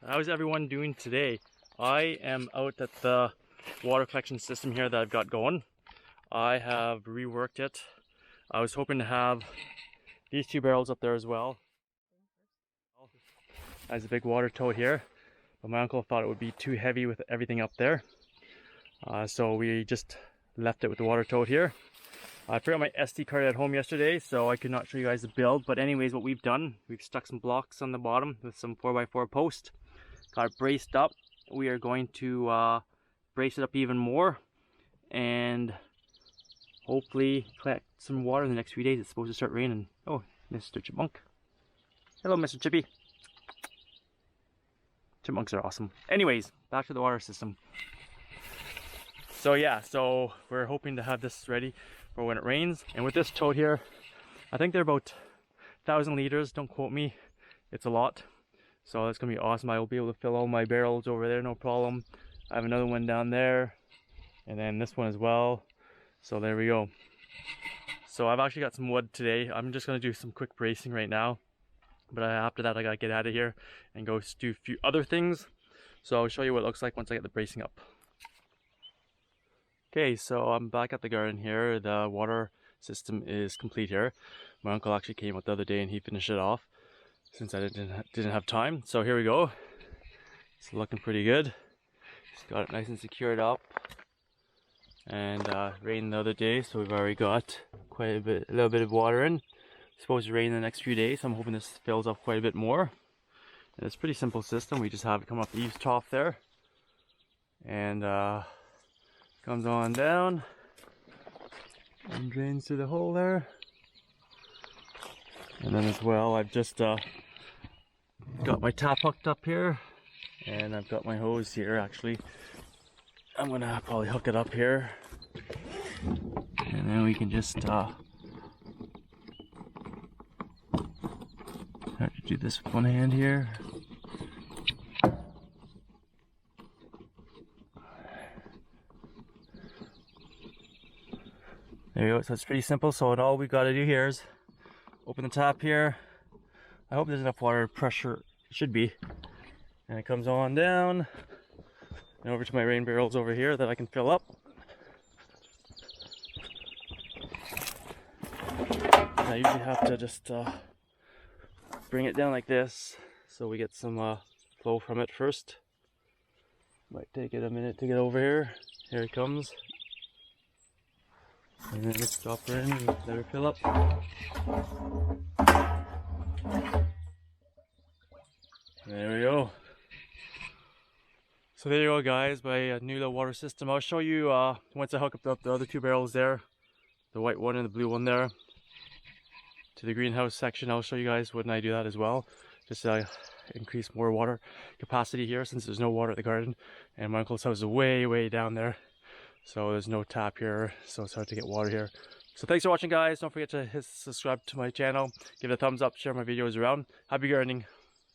How's everyone doing today? I am out at the water collection system here that I've got going. I have reworked it. I was hoping to have these two barrels up there as well. As a big water tote here, but my uncle thought it would be too heavy with everything up there. So we just left it with the water tote here. I forgot my SD card at home yesterday, so I could not show you guys the build. But anyways, what we've done, we've stuck some blocks on the bottom with some 4x4 posts. Got it braced up. We are going to brace it up even more and hopefully collect some water in the next few days. It's supposed to start raining. Oh, Mr. Chipmunk. Hello, Mr. Chippy. Chipmunks are awesome. Anyways, back to the water system. So yeah, so we're hoping to have this ready for when it rains. And with this tote here, I think they're about 1,000 liters. Don't quote me. It's a lot. So that's gonna be awesome. I will be able to fill all my barrels over there, no problem. I have another one down there, and then this one as well. So there we go. So I've actually got some wood today. I'm just gonna do some quick bracing right now. But after that, I gotta get out of here and go do a few other things. So I'll show you what it looks like once I get the bracing up. Okay, so I'm back at the garden here. The water system is complete here. My uncle actually came out the other day and he finished it off since I didn't have time. So here we go. It's looking pretty good. Just got it nice and secured up. And rained the other day, so we've already got a little bit of water in. It's supposed to rain in the next few days, so I'm hoping this fills up quite a bit more. And it's a pretty simple system. We just have it come up the eaves trough there. And comes on down and drains through the hole there. And then as well, I've just got my tap hooked up here, and I've got my hose here actually. I'm gonna probably hook it up here, and then we can just start to do this with one hand here. There you go, so it's pretty simple. So all we've got to do here is open the tap here. I hope there's enough water pressure, it should be. And it comes on down and over to my rain barrels over here that I can fill up. And I usually have to just bring it down like this so we get some flow from it first. Might take it a minute to get over here. Here it comes. And then just drop her in and let her fill up. There we go. So there you go, guys, my new little water system. I'll show you once I hook up the other two barrels there, the white one and the blue one there, to the greenhouse section. I'll show you guys when I do that as well, just to increase more water capacity here since there's no water at the garden, and my uncle's house is way down there. So there's no tap here, so it's hard to get water here. So thanks for watching, guys. Don't forget to subscribe to my channel, give it a thumbs up, share my videos around. Happy gardening.